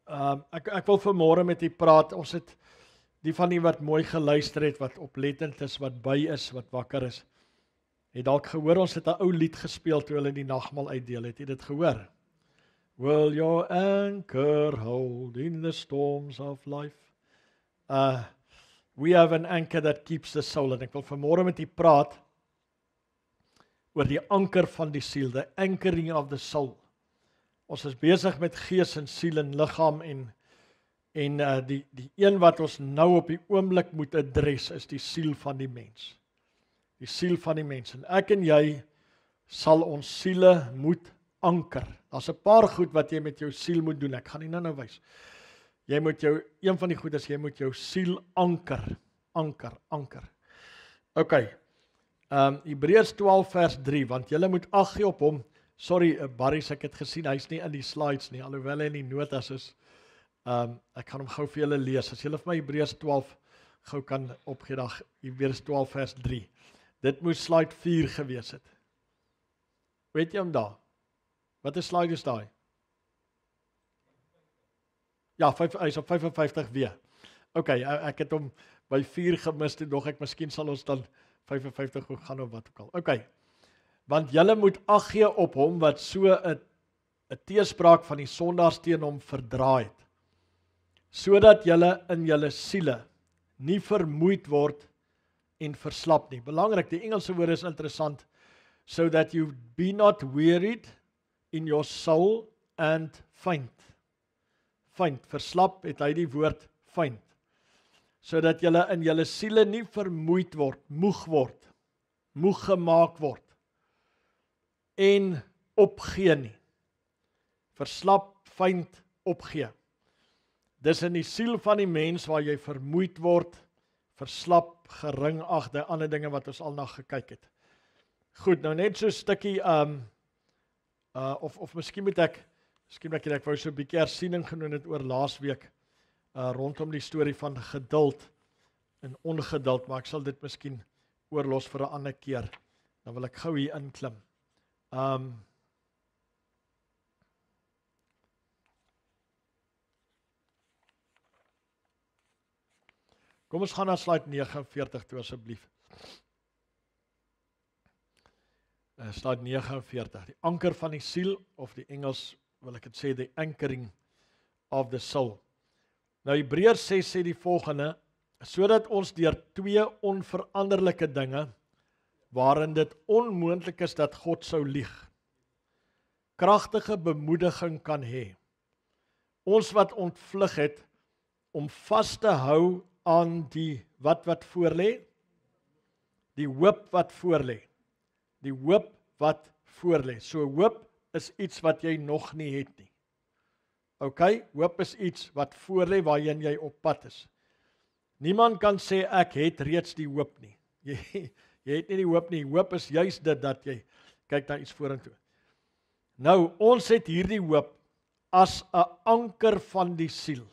Ek wil vanmôre met u praat. Ons het die van die wat mooi geluister het, wat oplettend is, wat by is, wat wakker is. Het dalk gehoor ons het 'n ou lied gespeel toe hulle die nagmaal uitdeel. Het jy dit gehoor? Will your anchor hold in the storms of life? We have an anchor that keeps the soul. En ek wil vanmôre met u praat oor die anker van die siel, the anchoring of the soul. Ons is besig met gees en siel en liggaam en die een wat ons nou op die oomblik moet adres is die siel van die mens. Die siel van die mens. En ek en jy sal ons siele moet anker. Daar's 'n paar goed wat jy met jou siel moet doen. Ek gaan nie nou wys. Jy moet een van die goed is jy moet jou siel anker. Anker. OK. Hebreërs 12 vers 3, want julle moet ag gee op hom. Sorry, Barry, ek het gesien, hy's nie in die slides nie, alhoewel hy in die notas is. Ek gaan hom gou vir julle lees. As julle vir my Hebreërs 12 gou kan opgee, dag Hebreërs 12 vers 3. Dit moes slide 4 gewees het. Weet jy hom daar? Wat is slide is daai? Ja, hy is op 55 weer. OK, ek het hom by 4 gemis, toe dog ek miskien sal ons dan 55 gaan of wat ook al. OK. Want julle moet ag gee op hom wat so 'n teespraak van die sondaars teen hom verdra het, sodat julle in julle siele nie vermoeid word en verslap nie. Belangrik, die Engelse woord is interessant. So that you be not wearied in your soul and faint. Faint, verslap het hy die woord faint. Sodat julle in julle siele nie vermoeid word, moeg gemaak word en opgee nie. Verslap, faint, opgee. Dis in die siel van die mens waar jy vermoeid word, verslap, geringagde, ander dinge wat ons al na gekyk het. Goed, nou net so 'n stukkie of miskien moet ek wou so 'n bietjie hersiening genoem het oor laasweek rondom die storie van geduld en ongeduld, maar ek sal dit miskien oorlos vir 'n ander keer. Dan wil ek gou hier inklim. Kom ons gaan na slide 49 toe asseblief. Slide 49, die anker van die siel, of die Engels wil ek dit sê, the anchoring of the soul. Nou Hebreërs sê die volgende, sodat ons deur twee onveranderlike dinge, waarin dit onmoontlik is dat God sou lieg, kragtige bemoediging kan hê. Ons wat ontvlug het om vas te hou aan die wat voorlê, die hoop wat voorlê. Die hoop wat voorlê. So hoop is iets wat jy nog nie het nie. OK, hoop is iets wat voorlê waarheen jy op pad is. Niemand kan sê ek het reeds die hoop nie. Jy het nie die hoop nie. Hoop is juis dit dat jy kyk na iets vorentoe. Nou, ons het hierdie hoop as 'n anker van die siel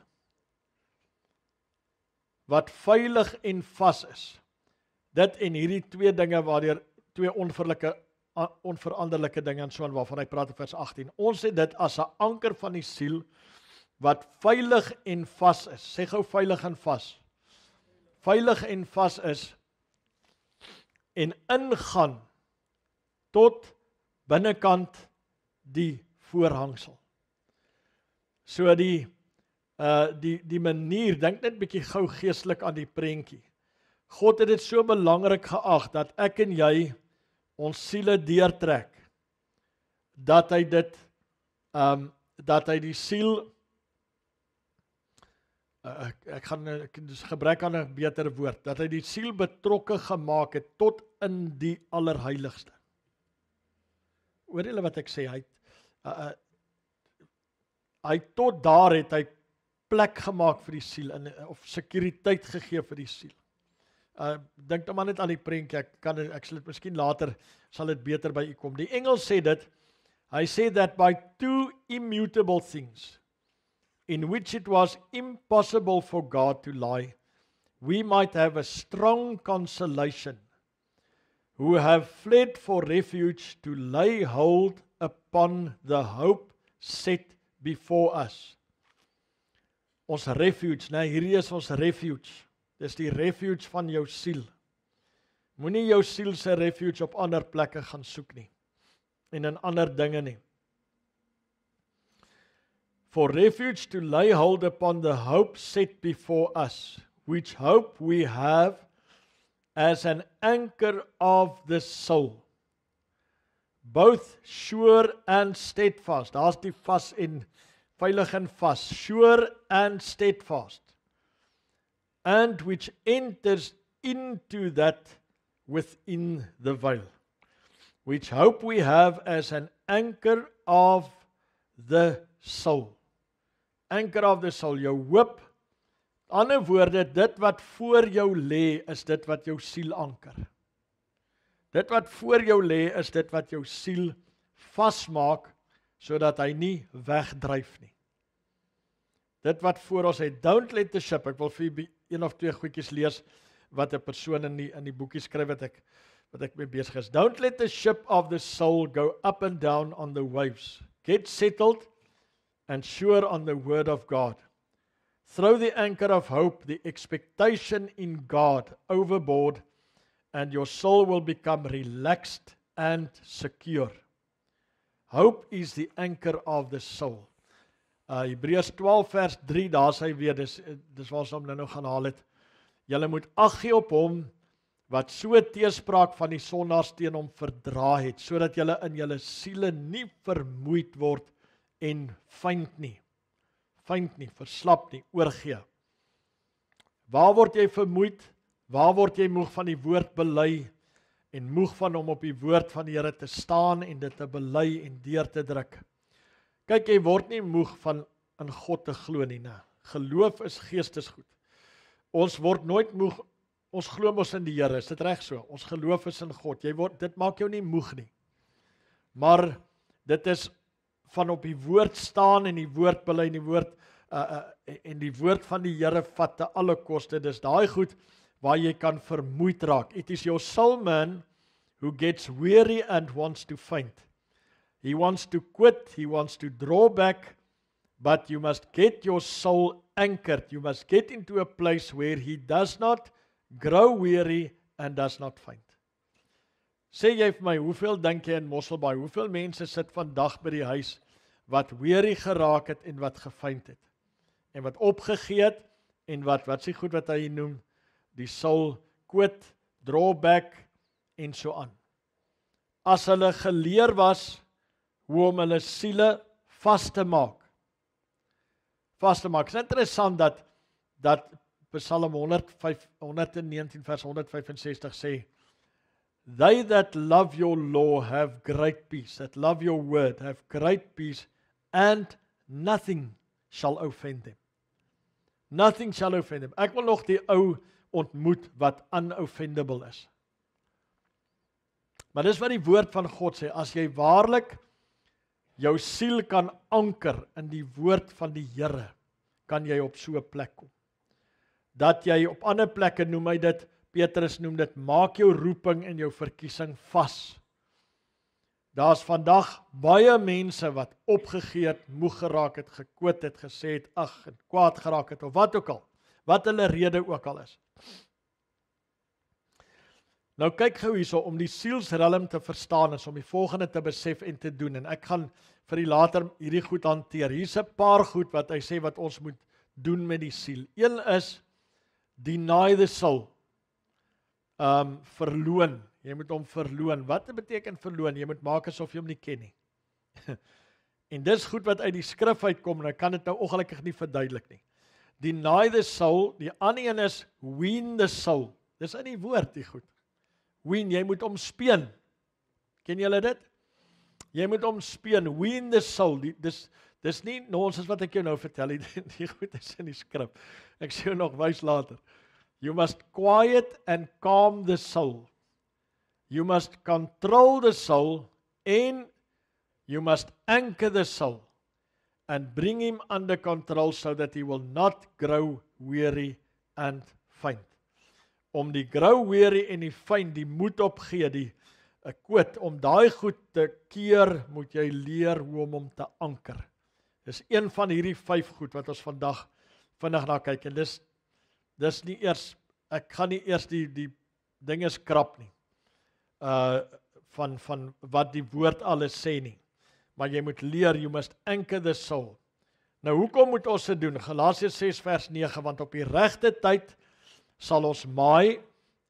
wat veilig en vas is. Dit en hierdie twee dinge waardeur twee onveranderlike dinge en so aan waarvan hy praat in vers 18. Ons het dit as 'n anker van die siel wat veilig en vas is. Sê gou veilig en vas. Veilig en vas is en ingaan tot binnekant die voorhangsel. So die manier, dink net bietjie gou geestelik aan die prentjie. God het dit so belangrik geag dat ek en jy ons siele deurtrek, dat hy die siel, ek gebruik aan 'n beter woord, dat hy die siel betrokke gemaak het tot in die allerheiligste. Hoor julle wat ek sê, hy tot daar het hy plek gemaak vir die siel, of sekuriteit gegee vir die siel. Dink nou maar net aan die prentjie, ek sal dit miskien later, sal dit beter by u kom. Die Engels sê dit, hy sê that by two immutable things, in which it was impossible for God to lie, we might have a strong consolation, who have fled for refuge to lay hold upon the hope set before us. ons refuge, nee, hierdie is ons refuge. Dis die refuge van jou siel. Moenie jou siel se refuge op ander plekke gaan soek nie. En in ander dinge nie. For refuge to lay hold upon the hope set before us, which hope we have as an anchor of the soul. Both sure and steadfast. Daar's die vas en veilig en vas. Sure and steadfast. And which enters into that within the veil. Which hope we have as an anchor of the soul. Anchor of the soul, jou hoop. Ander woorde, dit wat voor jou lê, is dit wat jou siel anker. Dit wat voor jou lê, is dit wat jou siel vasmaak, sodat hy nie wegdryf nie. Dit wat voor ons het, don't let the ship, ek wil vir julle een of twee goedjies lees, wat 'n persoon in die boekie skryf, wat ek mee besig is. Don't let the ship of the soul go up and down on the waves. Get settled and sure on the word of God. Throw the anchor of hope, the expectation in God, overboard, and your soul will become relaxed and secure. Hope is the anchor of the soul. Hebreërs 12 vers 3, daar sê hy weer, dis waar ons hom nou gaan haal het. Julle moet ag gee op hom wat so teespraak van die sondaars teen hom verdra het, sodat julle in julle siele nie vermoeid word en fynd nie, verslap nie, oorgee. Waar word jy vermoeid? Waar word jy moeg van die woord bely en moeg van om op die woord van die Here te staan en dit te bely en deur te druk? Kyk, jy word nie moeg van in God te glo nie, né? Geloof is geestesgoed. Ons word nooit moeg, ons glo mos in die Here, is dit reg so? Ons geloof is in God. Dit maak jou nie moeg nie. Maar dit is van op die woord staan en die woord bely en die woord van die Here vat te alle koste. Dis daai goed waar jy kan vermoeid raak. It is your soul man who gets weary and wants to faint. He wants to quit, he wants to draw back, but you must get your soul anchored. You must get into a place where he does not grow weary and does not faint. Sê jy vir my, hoeveel dink jy in Mosselbaai, hoeveel mense sit vandag by die huis wat weary geraak het en wat gefaint het? En wat opgegee het en wat is die goed wat hy noem? Die soul quit, drawback en so aan. As hulle geleer was hoe om hulle siele vas te maak. Is interessant dat Psalm 119 vers 165 sê, They that love your law have great peace, that love your word have great peace, and nothing shall offend them. Nothing shall offend them. Ek wil nog die ou ontmoet wat unoffendable is. Maar dis wat die woord van God sê, as jy waarlik jou siel kan anker in die woord van die Here, kan jy op so 'n plek kom. Dat jy op ander plekke noem hy dit, Petrus noem dit, maak jou roeping en jou verkiesing vas. Daar's vandag baie mense wat opgegee het, moeg geraak het, gekwit het, gesê het, en kwaad geraak het, of wat ook al, wat hulle rede ook al is. Nou kyk gou hierso, om die sielsrelm te verstaan is om die volgende te besef en te doen, en ek gaan vir die later hierdie goed hanteer. Hier's 'n paar goed wat hy sê wat ons moet doen met die siel. Een is, deny the soul. Verloon, jy moet hom verloon. Wat beteken verloon? Jy moet maak asof jy hom nie ken nie. En dis goed wat uit die skrif uitkom, en ek kan dit nou ongelukkig nie verduidelik nie. Deny the soul, die ander een is, wean the soul. Dis in die woord, die goed. Wean, jy moet hom speen. Ken julle dit? Jy moet hom speen, wean the soul. Dis nie nonsens wat ek jou nou vertel, die goed is in die skrif. Ek sê jou nog wys later. You must quiet and calm the soul. You must control the soul and you must anchor the soul and bring him under control so that he will not grow weary and faint. Om die grow weary en die faint, die moed opgee, die quit, om daai goed te keer, moet jy leer hoe om hom te anker. Dis een van hierdie 5 goed wat ons vandag vinnig na kyk en dis nie eers, ek gaan nie eers die dinge skrap nie. Van wat die woord alles sê nie. Maar jy moet leer, you must anchor the soul. Nou hoekom moet ons dit doen? Galasiërs 6 vers 9, want op die regte tyd sal ons maai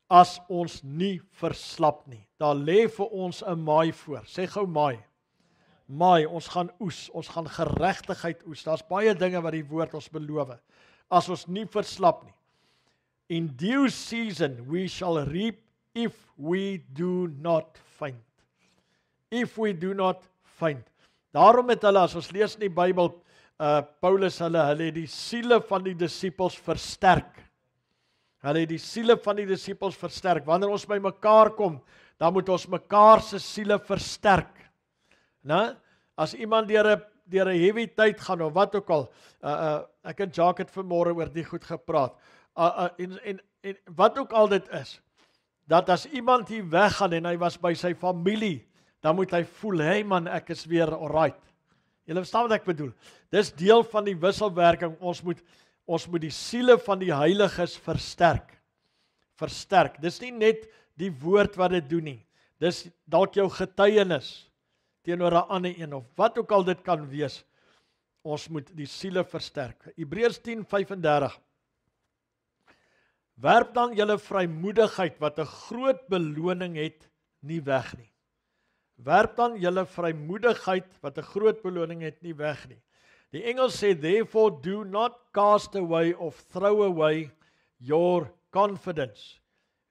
as ons nie verslap nie. Daar lê vir ons 'n maai voor. Sê gou maai. Maai, ons gaan oes, ons gaan geregtigheid oes. Daar's baie dinge wat die woord ons beloof. As ons nie verslap nie. In due season we shall reap if we do not faint. If we do not faint. Daarom het hulle, as ons lees in die Bybel, Paulus, hulle het die siele van die disippels versterk. Hulle het die siele van die disippels versterk. Wanneer ons by mekaar kom, dan moet ons mekaar se siele versterk. Nou, as iemand deur 'n heavy tyd gaan of wat ook al, ek en Jacques het vanmôre oor die goed gepraat. En wat ook al dit is, dat as iemand hier weggaan en hy was by sy familie, dan moet hy voel, hey man, ek is weer alright. Julle verstaan wat ek bedoel? Dis deel van die wisselwerking. Ons moet die siele van die heiliges versterk. Versterk. Dis nie net die woord wat dit doen nie. Dis dalk jou getuienis teenoor 'n ander een of wat ook al dit kan wees. Ons moet die siele versterk. Hebreërs 10:35. Werp dan julle vrymoedigheid wat 'n groot beloning het, nie weg nie. Werp dan julle vrymoedigheid wat 'n groot beloning het, nie weg nie. Die Engels sê, therefore do not cast away of throw away your confidence.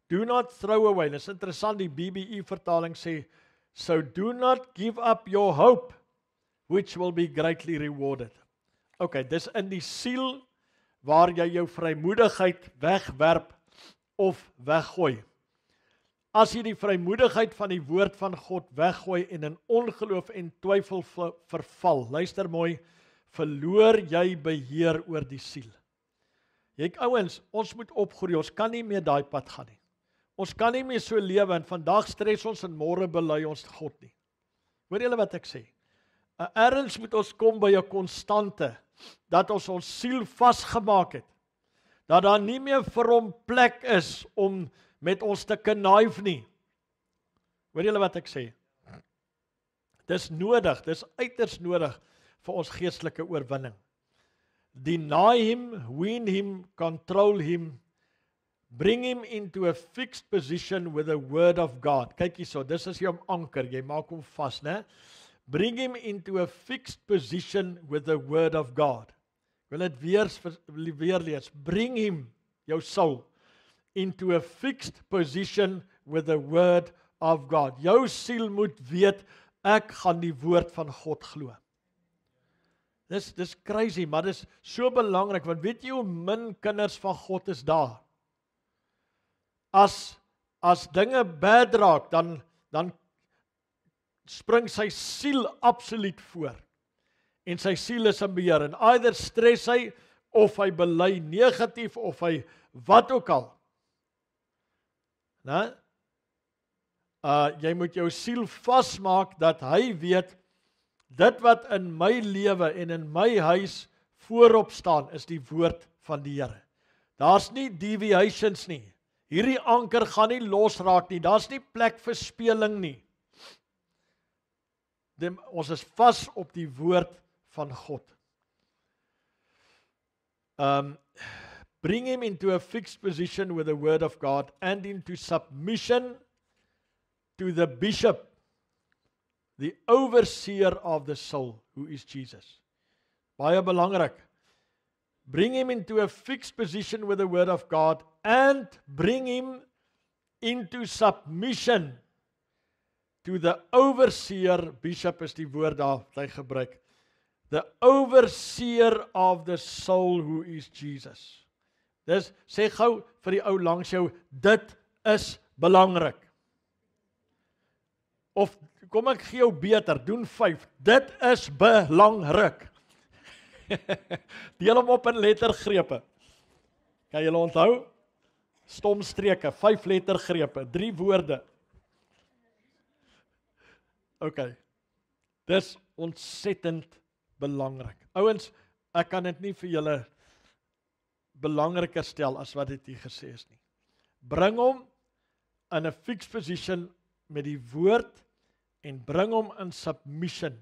Do not throw away. Dit is interessant, die BBE vertaling sê, so do not give up your hope, which will be greatly rewarded. Okay, dis in die siel waar jy jou vrymoedigheid wegwerp of weggooi. As jy die vrymoedigheid van die woord van God weggooi en in ongeloof en twyfel verval, luister mooi, verloor jy beheer oor die siel. Ouens, ons moet opgroei, ons kan nie meer daai pad gaan nie. Ons kan nie meer so lewe en vandag stres ons en môre bely ons God nie. Hoor julle wat ek sê? Ergens moet ons kom by 'n konstante, dat ons siel vasgemaak het, dat daar nie meer vir hom plek is om met ons te knife nie. Hoor julle wat ek sê? Dis nodig, dis uiters nodig vir ons geestelike oorwinning. Deny him, win him, control him, bring him into a fixed position with the word of God. Kyk hierso, dis is jou anker, jy maak hom vas, né? Bring him into a fixed position with the word of God. Wil dit weer lees. Bring him, jou soul, into a fixed position with the word of God. Jou siel moet weet, ek gaan die woord van God glo. Dis crazy, maar dis so belangrik, want weet jy hoe min kinders van God is daar? As dinge bad raak, dan spring sy siel absoluut voor. En sy siel is in beheer. En either stres hy, of hy bely negatief, of hy wat ook al. Nou, jy moet jou siel vasmaak, dat hy weet, dit wat in my lewe en in my huis voorop staan, is die woord van die Here. Daar's nie deviations nie. Hierdie anker gaan nie losraak nie. Daar's nie plek vir speling nie. Ons is vas op die woord van God. Bring him into a fixed position with the word of God and into submission to the bishop, the overseer of the soul, who is Jesus. Baie belangrik. Bring him into a fixed position with the word of God and bring him into submission to the overseer. Bishop is die woord daar wat hy gebruik. The overseer of the soul, who is Jesus. Dis, sê gou vir die ou langs jou, dit is belangrik. Of kom ek gee jou beter, doen 5. Dit is belangrik. Deel hom op in lettergrepe. Kan julle onthou? Stomstreke, 5 lettergrepe, 3 woorde. OK. Dis ontsettend belangrik. Ouens, ek kan dit nie vir julle belangriker stel as wat dit hier gesê is nie. Bring hom in 'n fixed position met die woord en bring hom in submission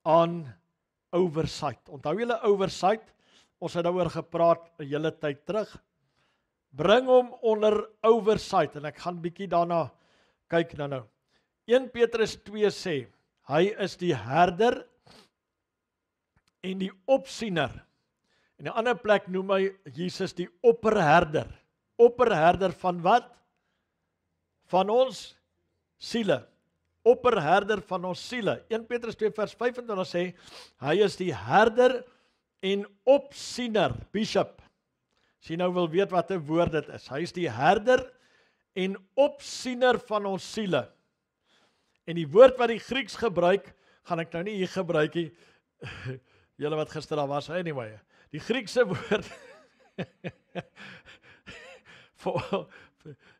aan oversight. Onthou julle oversight? Ons het daaroor gepraat 'n hele tyd terug. Bring hom onder oversight en ek gaan bietjie daarna kyk nou. 1 Petrus 2 sê, hy is die herder en die opsiener. In 'n ander plek noem hy Jesus die opperherder. Opperherder van wat? Van ons siele. Opperherder van ons siele. 1 Petrus 2 vers 25 sê, hy is die herder en opsiener, bishop. As jy nou wil weet wat 'n woord dit is. Hy is die herder en opsiener van ons siele. En die woord wat die Grieks gebruik, gaan ek nou nie hier gebruik nie. Julle wat gister daar was, anyway. Die Griekse woord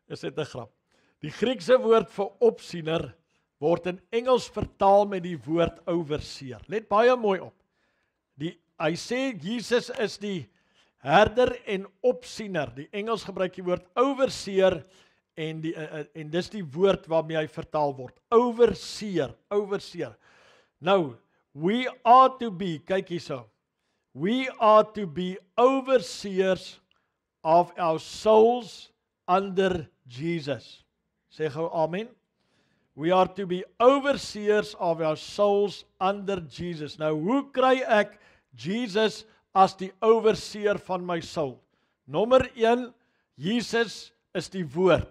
is dit 'n grap. Die Griekse woord vir opsiener word in Engels vertaal met die woord overseer. Let baie mooi op. Hy sê Jesus is die herder en opsiener. Die Engels gebruik die woord overseer en dis die woord waarmee hy vertaal word. Overseer. Nou, we are to be, kyk hierso. We are to be overseers of our souls under Jesus. Sê gou amen. We are to be overseers of our souls under Jesus. Nou, hoe kry ek Jesus as die overseer van my soul? Nommer 1, Jesus is die woord.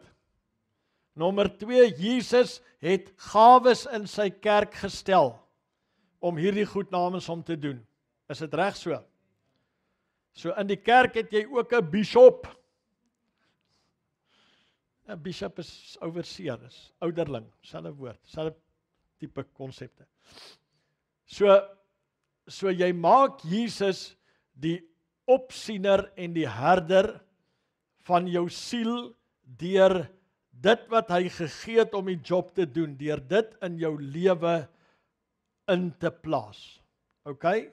Nommer 2, Jesus het gawes in sy kerk gestel om hierdie goed namens hom te doen. Is dit reg so? So in die kerk het jy ook 'n bishop. 'n Bishop is overseer, is ouderling, selfe woord, selfe tipe konsepte. So jy maak Jesus die opsiener en die herder van jou siel deur dit wat hy gegee het om die job te doen, deur dit in jou lewe in te plaas. Okay?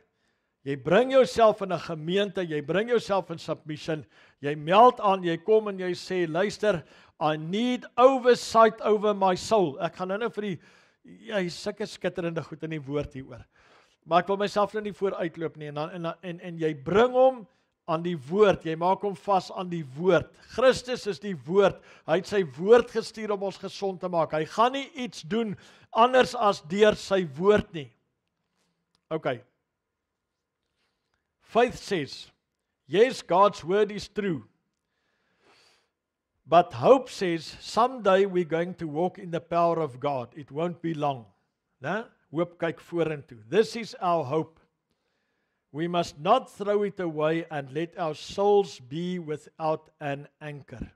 Jy bring jouself in 'n gemeente, jy bring jouself in submission, jy meld aan, jy kom en jy sê, luister, I need oversight over my soul. Ek gaan nou vir die sulke skitterende goed in die woord hieroor. Maar ek wil myself nou nie vooruitloop nie, en jy bring hom aan die woord, jy maak hom vas aan die woord. Christus is die woord, hy het sy woord gestuur om ons gesond te maak. Hy gaan nie iets doen anders as deur sy woord nie. Okay. Faith says, yes, God's word is true. But hope says, someday we're going to walk in the power of God. It won't be long. Né? Hoop kyk vorentoe. This is our hope. We must not throw it away and let our souls be without an anchor.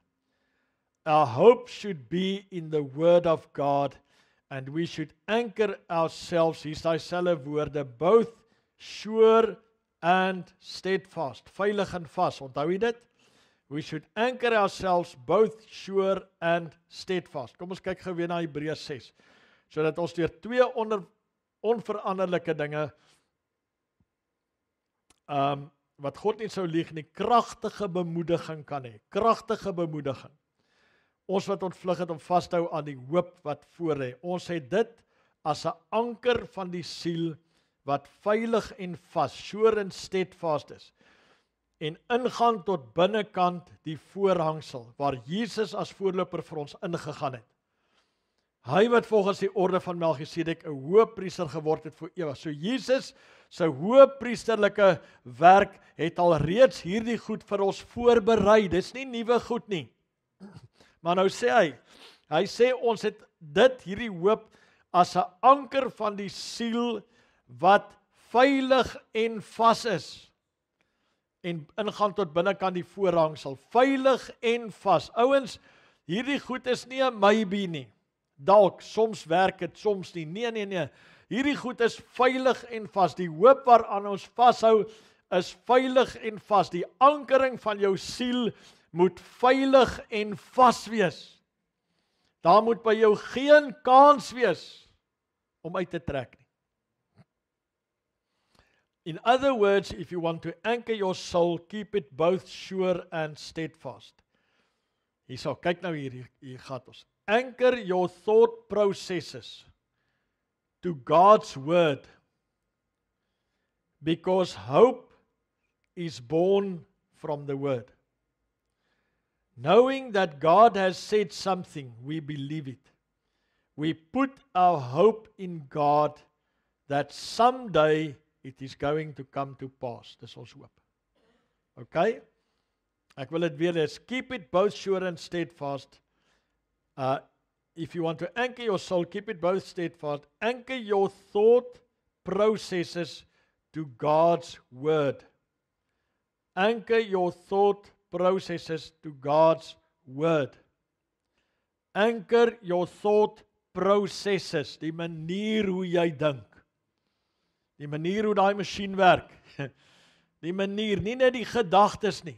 Our hope should be in the word of God, and we should anchor ourselves, hier's daai selfe woorde, both sure and steadfast. Veilig en vas, onthou jy dit? We should anchor ourselves both sure and steadfast. Kom ons kyk gou weer na Hebreërs 6. Sodat ons deur twee onveranderlike dinge wat God nie sou lieg nie, kragtige bemoediging kan hê. Kragtige bemoediging. Ons wat ontvlug het om vas te hou aan die hoop wat voor lê. Ons het dit as 'n anker van die siel wat veilig en vas, sure and steadfast is. En ingaan tot binnekant die voorhangsel, waar Jesus as voorloper vir ons ingegaan het. Hy wat volgens die orde van Melchisedek 'n hoëpriester geword het vir ewig. So Jesus se hoëpriesterlike werk het al reeds hierdie goed vir ons voorberei. Dis nie nuwe goed nie. Maar nou sê hy sê ons het hierdie hoop as 'n anker van die siel wat veilig en vas is. En ingaan tot binnekant die voorhangsel, veilig en vas. Ouens, hierdie goed is nie 'n maybe nie. Dalk, soms werk dit, soms nie. Nee. Hierdie goed is veilig en vas. Die hoop waaraan ons vashou is veilig en vas. Die ankering van jou siel moet veilig en vas wees. Daar moet by jou geen kans wees om uit te trek nie. In other words, if you want to anchor your soul, keep it both sure and steadfast. Hierso, kyk nou hier gaan ons. Anchor your thought processes to God's word, because hope is born from the word. Knowing that God has said something, we believe it. We put our hope in God that someday it is going to come to pass. Dis ons hoop. Okay? Ek wil dit weer lees. Keep it both sure and steadfast. If you want to anchor your soul, keep it both steadfast. Anchor your thought processes to God's word. Anchor your thought processes to God's word. Anchor your thought processes, die manier hoe jy dink. Die manier hoe daai masjien werk. Die manier, nie net die gedagtes nie.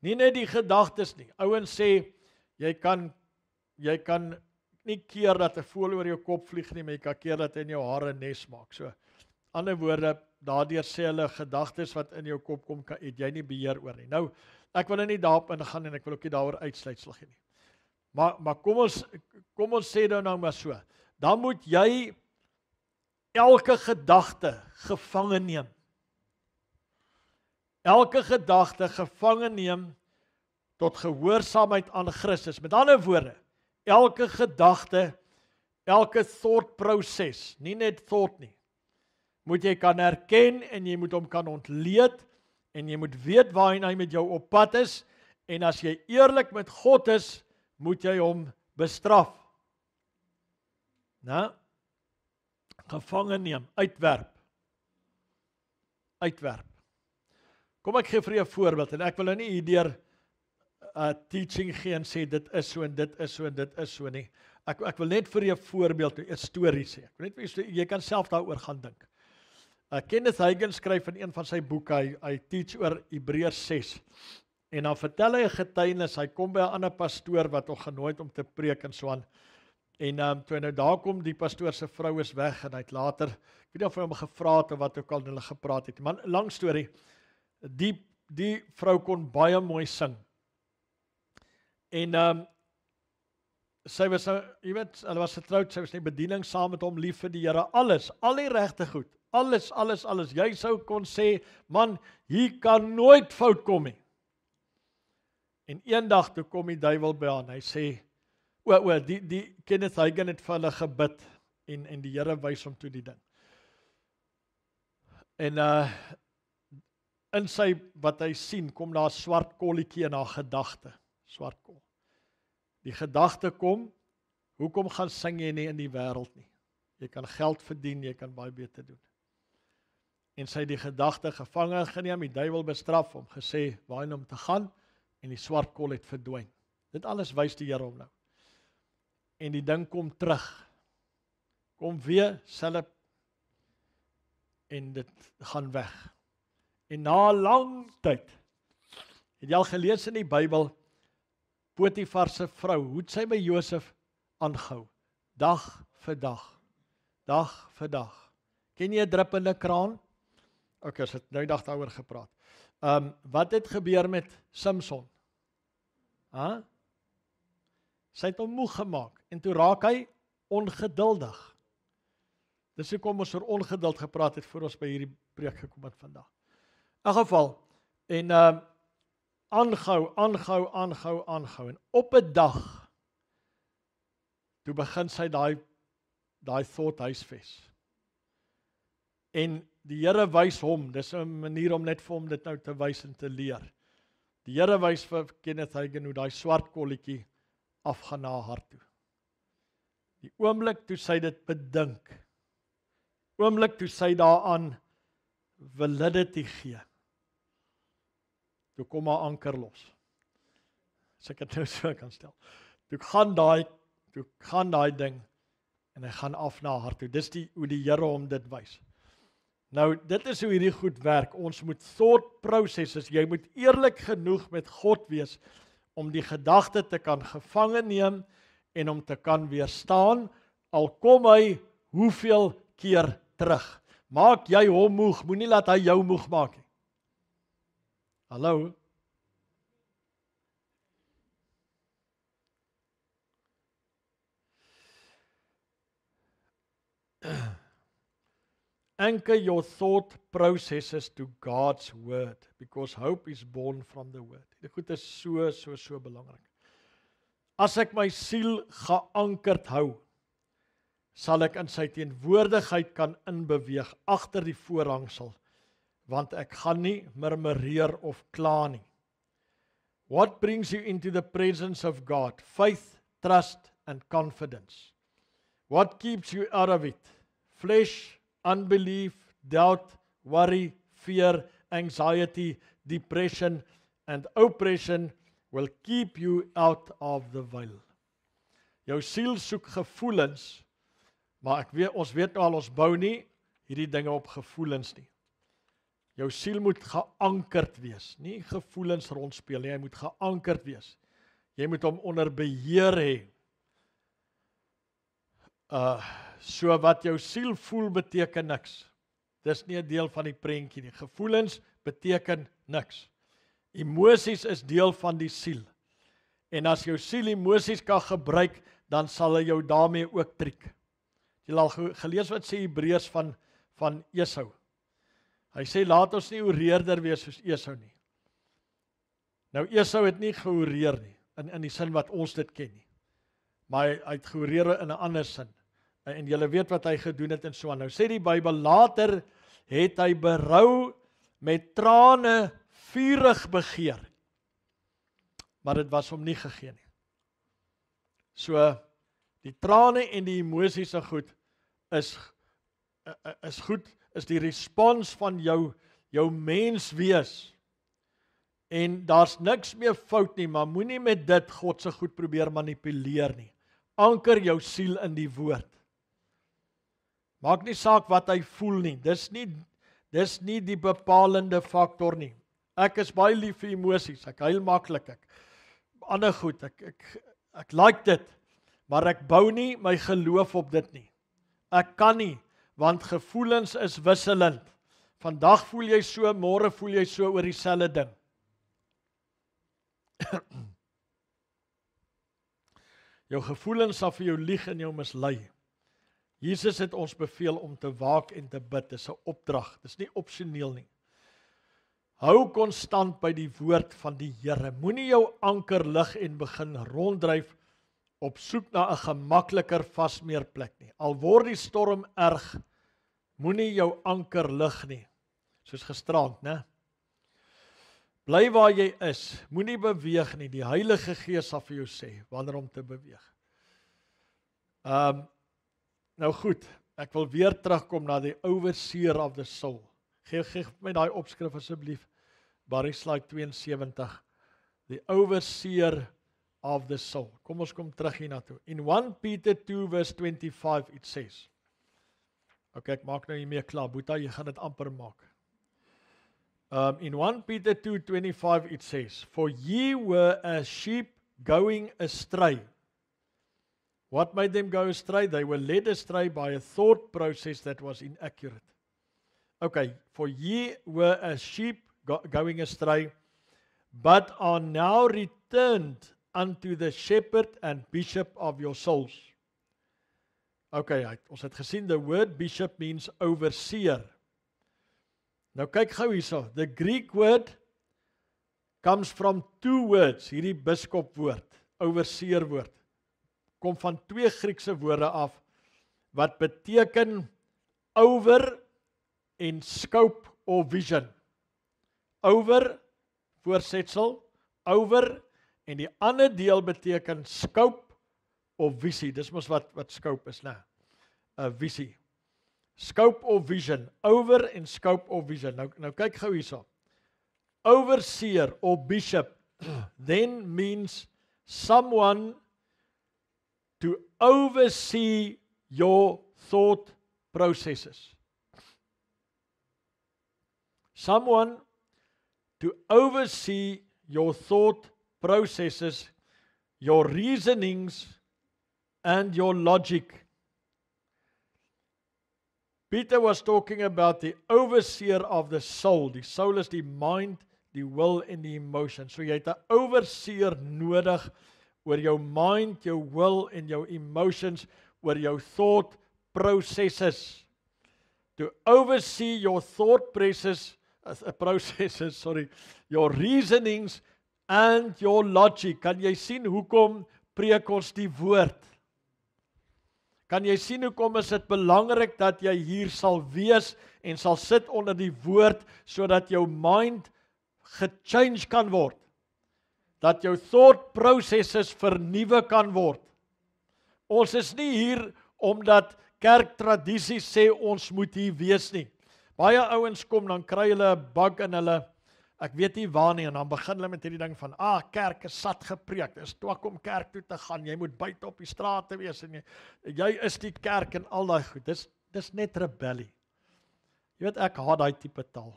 Nie net die gedagtes nie. Ouens sê jy kan nie keer dat 'n voël oor jou kop vlieg nie, maar jy kan keer dat hy in jou hare 'n nes maak. So, ander woorde, daardeur sê hulle gedagtes wat in jou kop kom, het jy nie beheer oor nie. Nou, ek wil nie daarop ingaan en ek wil ook nie daaroor uitsluitsel gee nie. Maar kom ons sê nou maar so. Dan moet jy elke gedagte gevange neem. Elke gedagte gevange neem tot gehoorsaamheid aan Christus. Met ander woorde, elke gedagte, elke thought proses, nie net thought nie, moet jy kan herken en jy moet hom kan ontleed en jy moet weet waarheen hy met jou op pad is, en as jy eerlik met God is, moet jy hom bestraf. Nou, gevange neem, uitwerp. Kom ek gee vir jou 'n voorbeeld, en ek wil nou nie hierdeur teaching gee en sê dit is so en dit is so en dit is so nie. Ek wil net vir jou 'n voorbeeld, 'n storie sê. Ek wil net vir jy kan self daaroor gaan dink. Kenneth Hagin skryf in een van sy boeke, hy teach oor Hebreërs 6. En dan vertel hy 'n getuienis, hy kom by 'n ander pastoor wat hom genooi het om te preek en so aan. En toe hy nou daar kom, die pastoor se vrou is weg en hy het later, ek weet nie of hy hom gevra het of wat ook al hulle gepraat het. Maar lang storie, die vrou kon baie mooi sing. En sy was nou, jy weet, hulle was getroud, sy was nie bediening saam met hom, lief vir die Here, alles, al die regte goed, alles. Jy sou kon sê, man, hier kan nooit fout kom nie. En eendag toe kom die duiwel by aan, hy sê, die Kenneth Hagin het vir hulle gebid, en die Here wys hom toe die ding. En in sy, wat hy sien, kom daar 'n swart kolletjie in haar gedagte, swart kol. Die gedagte kom, hoekom gaan sing jy nie in die wêreld nie? Jy kan geld verdien, jy kan baie beter doen. En sy het die gedagte gevange geneem, die duiwel bestraf, hom gesê, waarheen om te gaan, en die swart kol het verdwyn. Dit alles wys die Here hom nou. En die ding kom terug. Kom weer, self, en dit gaan weg. En na lang tyd, het jy al gelees in die Bybel, Potifar se vrou, hoe het sy by Josef aangehou? Dag vir dag. Ken jy 'n druppende kraan? Ok, ons het nou dag daaroor gepraat. Wat het gebeur met Samson? Sy het hom moeg gemaak, en toe raak hy ongeduldig. Dis hoekom ons oor ongeduld gepraat het, voor ons by hierdie preek gekom het vandag. In geval, en aanhou, en op 'n dag, toe begin sy daai thought huisves. En die Here wys hom, dis 'n manier om net vir hom dit nou te wys en te leer. Die Here wys vir Kenneth Hagin hoe daai swart kolletjie afgaan na haar hart toe. Die oomblik toe sy dit bedink, oomblik toe sy daaraan validity gee, toe kom haar anker los. As ek dit nou so kan stel. Toe gaan daai ding, en hy gaan af na haar toe. Dis hoe die Here hom dit wys. Nou, dit is hoe hierdie goed werk. Ons moet thought processes, jy moet eerlik genoeg met God wees, om die gedagte te kan gevange neem, en om te kan weerstaan, al kom hy hoeveel keer terug. Maak jy hom moeg, moenie laat hy jou moeg maak nie. Hallo? Anchor your thought processes to God's word, because hope is born from the word. Dit goed is so belangrik. As ek my siel geankerd hou, sal ek in sy teenwoordigheid kan inbeweeg agter die voorhangsel, want ek gaan nie murmureer of kla nie. What brings you into the presence of God? Faith, trust and confidence. What keeps you out of it? Flesh, unbelief, doubt, worry, fear, anxiety, depression and oppression will keep you out of the veil. Jou siel soek gevoelens, maar ons weet al, ons bou nie hierdie dinge op gevoelens nie. Jou siel moet geankerd wees, nie gevoelens rondspeel nie, hy moet geankerd wees. Jy moet hom onder beheer hê. So wat jou siel voel beteken niks. Dis nie 'n deel van die prentjie nie. Gevoelens beteken niks. Emosies is deel van die siel. En as jou siel emosies kan gebruik, dan sal hy jou daarmee ook triek. Jy al gelees wat sê Hebreërs van Esau. Hy sê laat ons nie oreerder wees soos Esau nie. Nou Esau het nie georeer nie, in die sin wat ons dit ken nie. Maar hy het georeer in 'n ander sin. En julle weet wat hy gedoen het en so aan. Nou sê die Bybel, later het hy berou met trane vurig begeer. Maar dit was hom nie gegee nie. So, die trane en die emosies is goed, is die respons van jou mens wees. En daar's niks meer fout nie, maar moenie met dit God se goed probeer manipuleer nie. Anker jou siel in die woord. Maak nie saak wat hy voel nie. Dis nie die bepalende faktor nie. Ek is baie lief vir emosies. Ek huil maklik. Ander goed, ek like dit, maar ek bou nie my geloof op dit nie. Ek kan nie, want gevoelens is wisselend. Vandag voel jy so, môre voel jy so oor dieselfde ding. Jou gevoelens sal vir jou lieg en jou mislei. Jesus het ons beveel om te waak en te bid. Dis 'n opdrag, dis nie opsioneel nie. Hou konstant by die woord van die Here. Moenie jou anker lig en begin ronddryf op soek na 'n gemakliker vasmeerplek nie. Al word die storm erg, moenie jou anker lig nie. Soos gisterand, né? Bly waar jy is, moenie beweeg nie. Die Heilige Gees sal vir jou sê wanneer om te beweeg. Nou goed, ek wil weer terugkom na die overseer of the soul. Geef my daai opskrif asseblief. Barry slide 72. The overseer of the soul. Kom ons kom terug hiernatoe. In 1 Peter 2 verse 25 it says. Okay, ek maak nou nie meer klaar. Boeta, jy gaan dit amper maak. In 1 Peter 2:25 it says, for ye were as sheep going astray. What made them go astray? They were led astray by a thought process that was inaccurate. Okay, for ye were as sheep going astray, but are now returned unto the shepherd and bishop of your souls. Okay, ons het gesien, the word bishop means overseer. Nou kyk gou hierso, the Greek word comes from two words, hierdie biskop woord, overseer woord, kom van twee Griekse woorde af, wat beteken over en scope of vision. Over, voorsetsel, over, en die ander deel beteken scope of visie, dis mos wat scope is, né? 'n visie. Scope of vision, over en scope of vision. Nou kyk gou hierso. Overseer or bishop then means someone to oversee your thought processes. Someone to oversee your thought processes, your reasonings and your logic. Peter was talking about the overseer of the soul. Die soul is die mind, die will en die emotion. So jy het 'n overseer nodig oor jou mind, jou will en jou emotions, oor jou thought processes. To oversee your thought processes, your reasonings and your logic. Kan jy sien hoekom preek ons die woord? Kan jy sien hoekom is dit belangrik dat jy hier sal wees en sal sit onder die woord sodat jou mind gechange kan word? Dat jou thought processes vernuwe kan word. Ons is nie hier omdat kerktradisies sê ons moet hier wees nie. Baie ouens kom, dan kry hulle 'n bug in hulle, ek weet nie waar nie, en dan begin hulle met hierdie ding van, kerk is sat gepreek, dis twak om kerk toe te gaan, jy moet buite op die straat te wees, en jy is die kerk en al daai goed, dis net rebellie. Jy weet, ek haat daai tipe taal.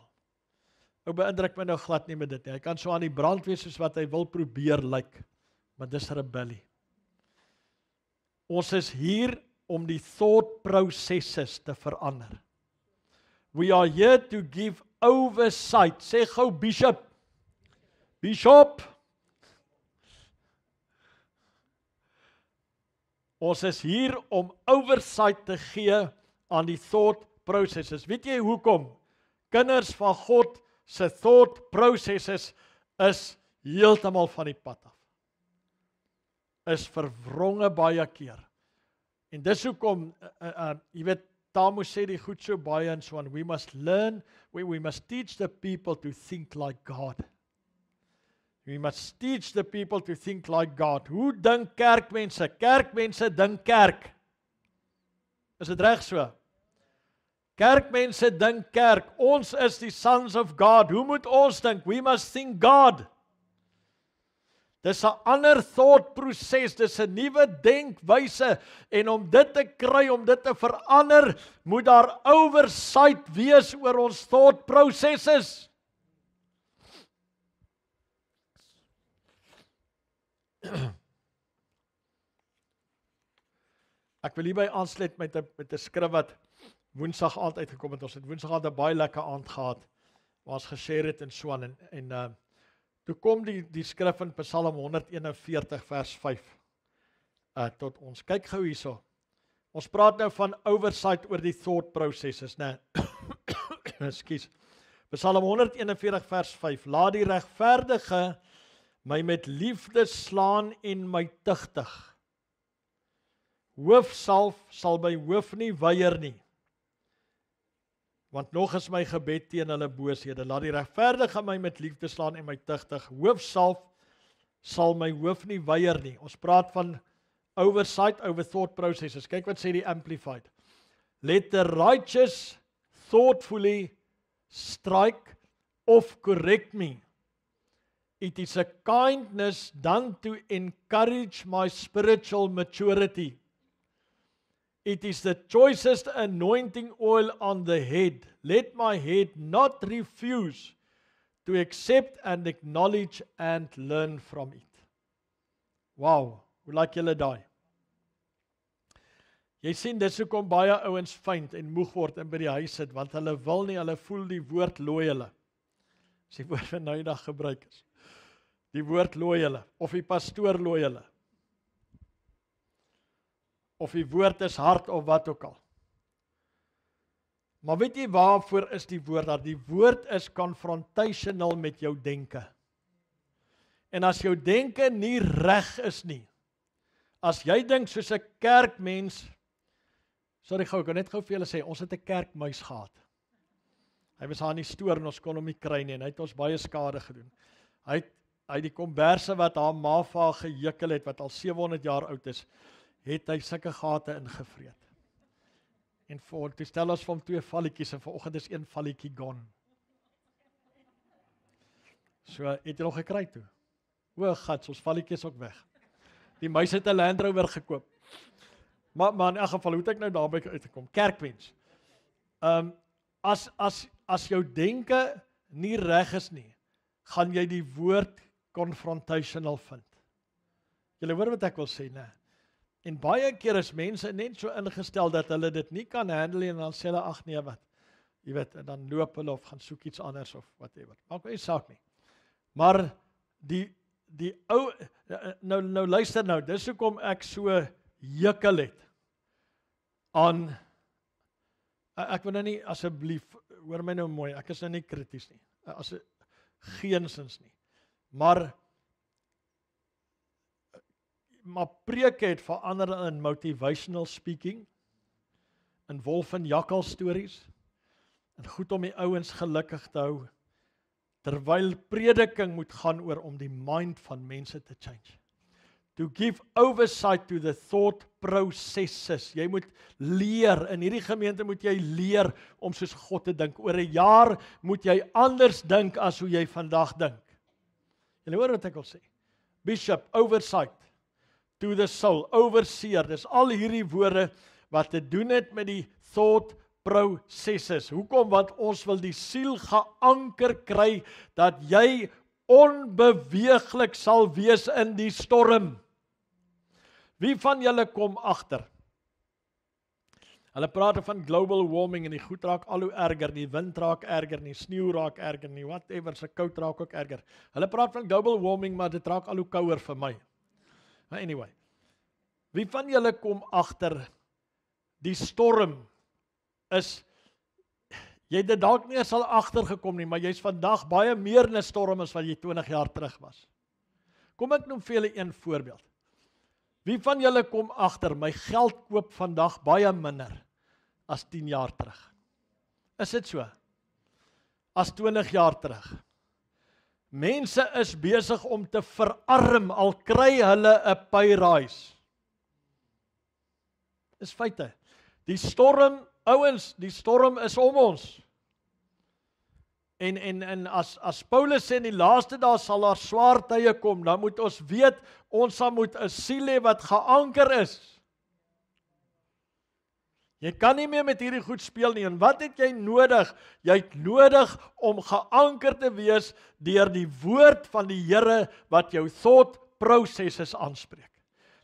Ou beïndruk my nou glad nie met dit nie, hy kan so aan die brand wees soos wat hy wil probeer lyk, maar dis rebellie. Ons is hier om die thought processes te verander. We are here to give oversight. Sê gou bishop. Bishop. Ons is hier om oversight te gee aan die thought processes. Weet jy hoekom? Kinders van God se thought processes is heeltemal van die pad af. Is verwronge baie keer. En dis hoekom, jy weet, Tamo sê die goed so baie en so aan, we must learn, we must teach the people to think like God. We must teach the people to think like God. Hoe dink kerkmense? Kerkmense dink kerk. Is dit reg so? Kerkmense dink kerk. Ons is die sons of God. Hoe moet ons dink? We must think God. Dis 'n ander thought proses, dis 'n nuwe denkwyse en om dit te kry, om dit te verander, moet daar oversight wees oor ons thought processes. Ek wil hierby aansluit met 'n skrif wat Woensdag aand uitgekom het. Ons het Woensdag aand 'n baie lekker aand gehad waar ons geshare het en so aan en toe kom die skrif in Psalm 141 vers 5 tot ons. Kyk gou hierso. Ons praat nou van oversight oor die thought processes, né? Ekskuus. Psalm 141 vers 5. Laat die regverdige my met liefde slaan en my tugtig. Hoofsalf sal my hoof nie weier nie. Want nog is my gebed teen hulle booshede. Laat die regverdige my met liefde slaan en my tugtig. Hoofsalf sal my hoof nie weier nie. Ons praat van oversight over thought processes. Kyk wat sê die Amplified. Let the righteous thoughtfully strike off correct me. It is a kindness done to encourage my spiritual maturity. It is the choicest anointing oil on the head. Let my head not refuse to accept and acknowledge and learn from it. Wow, hoe like julle daai? Jy sien, dis hoekom baie ouens fynd en moeg word en by die huis sit, want hulle wil nie, hulle voel die woord looi hulle. As die woord van nou dag gebruik is. Die woord looi hulle, of die pastoor looi hulle. Of die woord is hard of wat ook al. Maar weet jy waarvoor is die woord daar? Die woord is confrontational met jou denke. En as jou denke nie reg is nie, as jy dink soos 'n kerkmens, sorry gou, ek wil net gou vir julle sê, ons het 'n kerkmuis gehad. Hy was daar in die stoor en ons kon hom nie kry nie en hy het ons baie skade gedoen. Hy het die komberse wat haar ma vir haar gejukkel het, wat al 700 jaar oud is, het hy sulke gate ingevreet. En toe stel ons vir hom 2 valletjies en vanoggend is 1 valletjie gone. So, het jy nog gekry toe? O, gats, ons valletjies ook weg. Die muis het 'n Land Rover gekoop. Maar in elk geval, hoe het ek nou daarby uitgekom? Kerkwens. As jou denke nie reg is nie, gaan jy die woord confrontational vind. Julle hoor wat ek wil sê, né? En baie keer is mense net so ingestel dat hulle dit nie kan handle nie, en dan sê hulle, ag nee wat, jy weet, en dan loop hulle of gaan soek iets anders of whatever. Maak nie saak nie. Maar die ou, nou luister nou, dis hoekom ek so hekel het aan, ek wil nou nie, asseblief, hoor my nou mooi, ek is nou nie krities nie, geensins nie, maar preke het verander in motivational speaking, in wolf en jakkal stories, en goed om die ouens gelukkig te hou, terwyl prediking moet gaan oor om die mind van mense te change. To give oversight to the thought processes. Jy moet leer, in hierdie gemeente moet jy leer om soos God te dink. Oor 'n jaar moet jy anders dink as hoe jy vandag dink. Julle hoor wat ek wil sê. Bishop, oversight to the soul, overseer. Dis al hierdie woorde wat te doen het met die thought processes. Hoekom? Want ons wil die siel geanker kry dat jy onbeweeglik sal wees in die storm. Wie van julle kom agter? Hulle praat van global warming en die goed raak al hoe erger, die wind raak erger, die sneeu raak erger, nie whatever, se koud raak ook erger. Hulle praat van global warming, maar dit raak al hoe kouer vir my. Anyway, wie van julle kom agter die storm is, jy het dit dalk nie eens al agtergekom nie, maar jy's vandag baie meer in 'n storm as wat jy 20 jaar terug was. Kom ek noem vir julle een voorbeeld. Wie van julle kom agter, my geld koop vandag baie minder as 10 jaar terug? Is dit so? As 20 jaar terug? Mense is besig om te verarm, al kry hulle 'n payrise. Dis feite. Die storm, ouens, die storm is om ons. En as Paulus sê in die laaste dae sal daar swaar tye kom, dan moet ons weet, ons sal moet 'n siel hê wat geanker is. Jy kan nie meer met hierdie goed speel nie, en wat het jy nodig? Jy het nodig om geanker te wees deur die woord van die Here wat jou thought processes aanspreek.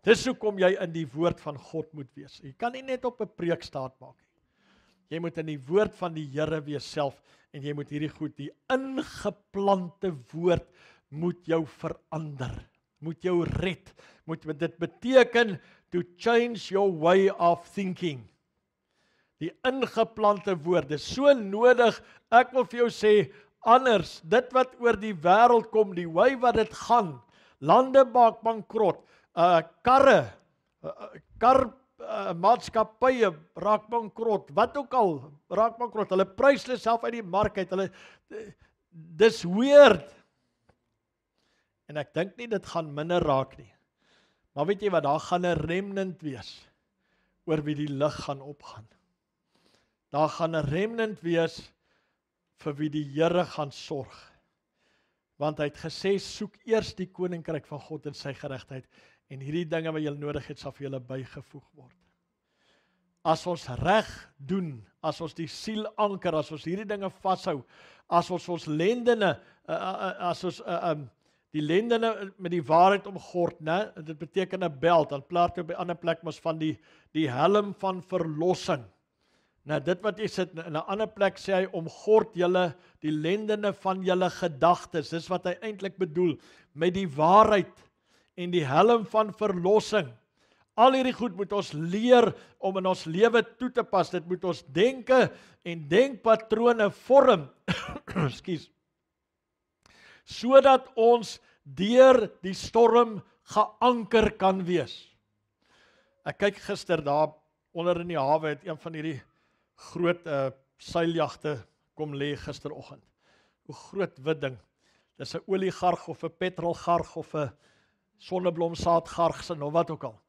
Dis hoekom jy in die woord van God moet wees. Jy kan nie net op 'n preek staat maak nie. Jy moet in die woord van die Here wees self, en jy moet hierdie goed, die ingeplante woord moet jou verander, moet jou red, dit beteken to change your way of thinking. Die ingeplante woord, dis so nodig, ek wil vir jou sê, anders, dit wat oor die wêreld kom, die way wat dit gaan, lande maak bankrot, maatskappye raak bankrot, wat ook al, raak bankrot, hulle prys hulle self uit die mark uit, dis weird, en ek dink nie dit gaan minder raak nie, maar weet jy wat, daar gaan 'n remnant wees, oor wie die lig gaan opgaan, daar gaan 'n remnant wees, vir wie die Here gaan sorg, want hy het gesê, soek eers die koninkryk van God en sy geregtigheid, en hierdie dinge wat julle nodig het, sal vir julle bygevoeg word. As ons reg doen, as ons die siel anker, as ons hierdie dinge vashou, as ons lendene, as ons die lendene met die waarheid omgord, né? Dit beteken 'n beld, dan praat jy op 'n ander plek mos van die helm van verlossing. Nou dit wat jy sit, in 'n ander plek sê hy, omgord julle die lendene van julle gedagtes, dis wat hy eintlik bedoel, met die waarheid, en die helm van verlossing. Al hierdie goed moet ons leer om in ons lewe toe te pas. Dit moet ons denke en denkpatrone vorm, ekskuus, sodat ons deur die storm geanker kan wees. Ek kyk gister daar onder in die hawe, het een van hierdie groot seiljagte kom lê gisteroggend. Hoe groot wit ding. Dis 'n oliegarg of 'n petrolgarg of 'n sonneblomsaadgarg of wat ook al.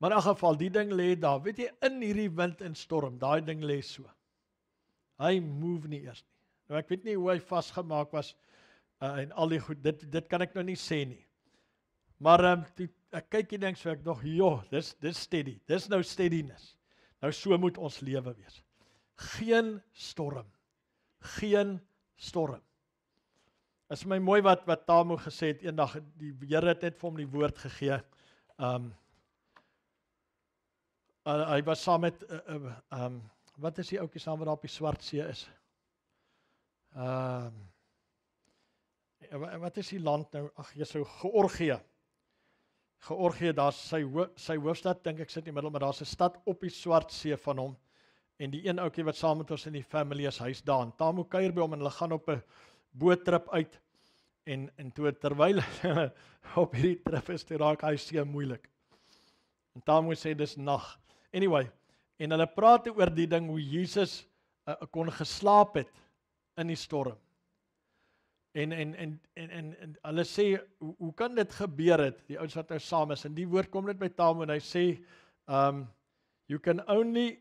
Maar in 'n geval, die ding lê daar, weet jy, in hierdie wind en storm, daai ding lê so. Hy move nie eers nie. Nou ek weet nie hoe hy vasgemaak was, en al die goed, dit kan ek nou nie sê nie. Maar toe ek kyk die ding so, ek dog, joh, dis steady, dis nou steadiness. Nou so moet ons lewe wees. Geen storm. Geen storm. Is my mooi wat Tamu gesê het eendag, die Here het net vir hom die woord gegee. Hy was saam met wat is die ouetjie saam wat daar op die Swart See is? Wat is die land nou? Ag, Georgië. Georgië, daar's sy hoofstad, dink ek sit in die middel, maar daar's 'n stad op die Swart See van hom. En die een ouetjie wat saam met ons in die family is, hy's daar. En Tamu kuier by hom en hulle gaan op 'n boottrip uit. En terwyl hulle op hierdie trip is, toe raak hy see moeilik. En Tamu sê dis nag. Anyway, en hulle praat oor die ding hoe Jesus kon geslaap het in die storm. En hulle sê, hoe kan dit gebeur het, die ouens wat nou saam is, en die woord kom net by Tamu en hy sê, you can only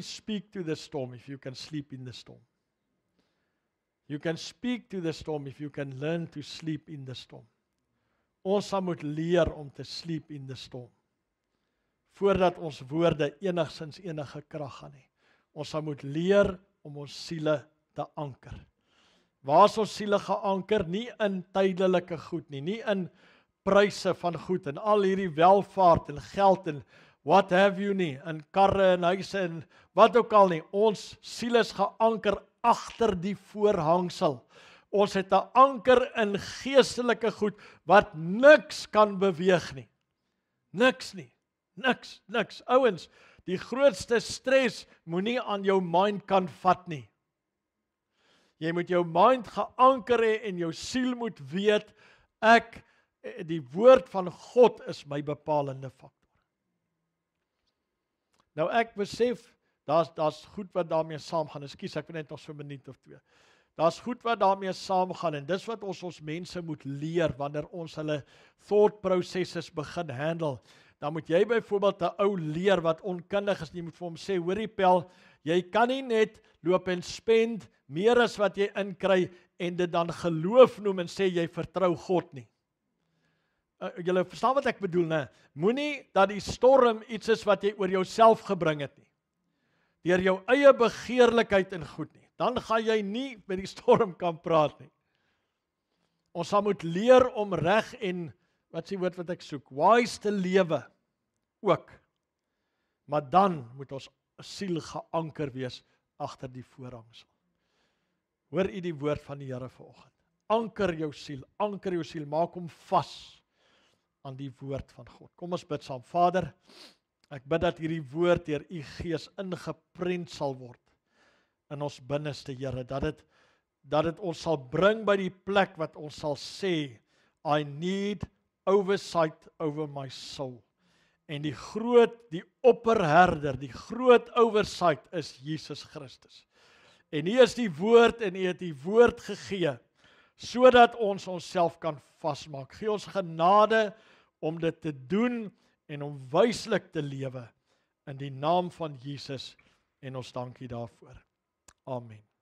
speak to the storm if you can sleep in the storm. You can speak to the storm if you can learn to sleep in the storm. Ons sal moet leer om te sleep in the storm, voordat ons woorde enigsins enige krag gaan hê. Ons sal moet leer om ons siele te anker. Waar is ons siele geanker? Nie in tydelike goed nie in pryse van goed en al hierdie welvaart en geld en what have you nie, in karre en huise en wat ook al nie. Ons siel is geanker agter die voorhangsel. Ons het 'n anker in geestelike goed wat niks kan beweeg nie. Niks nie. Niks. Ouens, die grootste stres moenie aan jou mind kan vat nie. Jy moet jou mind geanker hê en jou siel moet weet, die woord van God is my bepalende faktor. Nou ek besef, daar's goed wat daarmee saamgaan. Ekskuus, ek wil net nog so 'n minuut of 2. Daar's goed wat daarmee saamgaan en dis wat ons mense moet leer wanneer ons hulle thought processes begin handle. Dan moet jy byvoorbeeld 'n ou leer wat onkundig is, jy moet vir hom sê, hoorie Pel, jy kan nie net loop en spend meer as wat jy inkry en dit dan geloof noem en sê jy vertrou God nie. Julle verstaan wat ek bedoel, né? Moenie dat die storm iets is wat jy oor jouself gebring het nie. Deur jou eie begeerlikheid en goed nie. Dan gaan jy nie met die storm kan praat nie. Ons sal moet leer om reg en, wat is die woord wat ek soek, wise te lewe ook. Maar dan moet ons siel geanker wees agter die voorhangsel. Hoor u die woord van die Here vanoggend. Anker jou siel, maak hom vas aan die woord van God. Kom ons bid saam. Vader, ek bid dat hierdie woord deur u Gees ingeprent sal word in ons binneste, Here, dat dit ons sal bring by die plek wat ons sal sê, I need oversight over my soul. En die opperherder, die groot oversight is Jesus Christus. En hier is die woord en hy het die woord gegee, sodat ons onsself kan vasmaak. Gee ons genade om dit te doen en om wyslik te lewe in die naam van Jesus en ons dankie daarvoor. Amen.